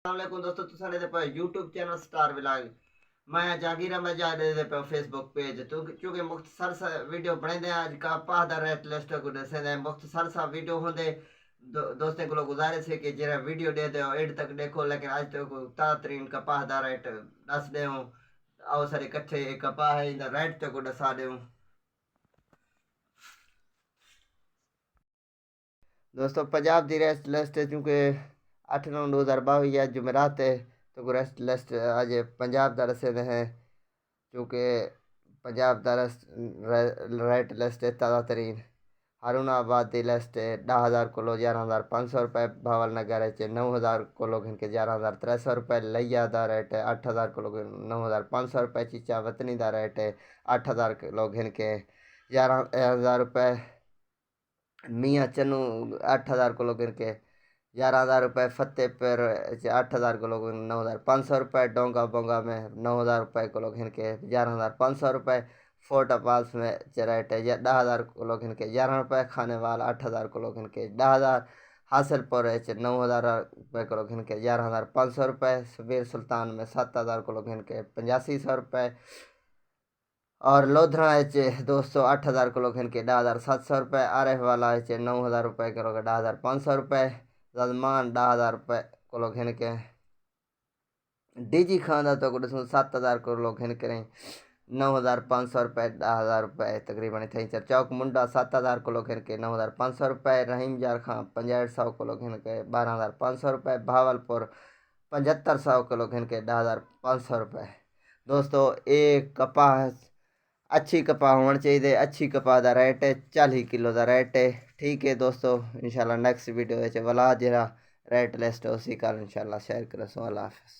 वालेकुम दोस्तों, तो साढ़े पे यूट्यूब चैनल स्टार विलाग। मैं जहांगीर अहमद जा दे पे फेसबुक पेज तो क्योंकि मुख्तसर सा वीडियो बने आज का पाहदा रेट लिस्ट को दसे दे मुख्तसर सा वीडियो होंदे। दोस्तों को गुजारिश है कि जरा वीडियो दे दो एंड तक देखो, लेकिन आज तक तो तातरीन का पाहदा रेट दस दे आओ सारे इकट्ठे कपा है इन रेट तक दसा दे। दोस्तों पंजाब दी रेस्ट लिस्ट है क्योंकि 8/9/2022 आज जुमेरात है, तो रेस्ट लिस्ट आज पंजाब का दसे दे हैं क्योंकि पंजाब का रेट लिस्ट है ताज़ा तरीन। हारूनाबाद की लिस्ट है 10,000 किलो 11,500 रुपये, भावल नगर है 9,000 किलो घिन के 11,300 रुपये, लिया का रेट है 8,000 किलो 9,500 रुपये, चीचा वतनी का रेट है 8,000 किलो घिन के 11,000 रुपये, मियाँ चन्नू 8,000 किलो गिर के 11,000 रुपये, फतेहपुर 8,000 किलो 9,500 रुपये, डोंगा बोंगा में 9,000 रुपये किलो घिन के 11,500 रुपये, फोर्ट अपाल्स में रेट है 10,000 किलो घिन के 11 रुपये, खाने वाला 8,000 किलो घिन के 10,000, हासिलपुर है 9,000 रुपये किलो घिन के 11,500 रुपये, सबीर सुल्तान में 7,000 किलो घिन के 8500 रुपये, और लोधरा है 208,000 किलो घिन के 10,700 रुपये, आरफ वाला है 9,000 रुपये किलो के 10,500 रुपये, जजमान 10,000 रुपये किलो घिन के, डीजी खान तो 7,000 किलो घिन के 9,500 रुपये 10,000 रुपये तकरीबन थी चर चौक मुंडा 7,000 किलो घिन के 9,500 रुपये, रहीम जार खां 6500 किलो घिन के 12,500 रुपये, भावलपुर 7500 किलो घिन के 10,500 रुपये। दोस्तों एक कपास अच्छी कपा होनी चाहिए, अच्छी कपा का रेट है 40 किलो का रेट है। ठीक है दोस्तों, इंशाल्लाह नेक्स्ट वीडियो वाला जरा रेट लिस्ट उसी का इंशाल्लाह शेयर करो। अल्लाह हाफिज़।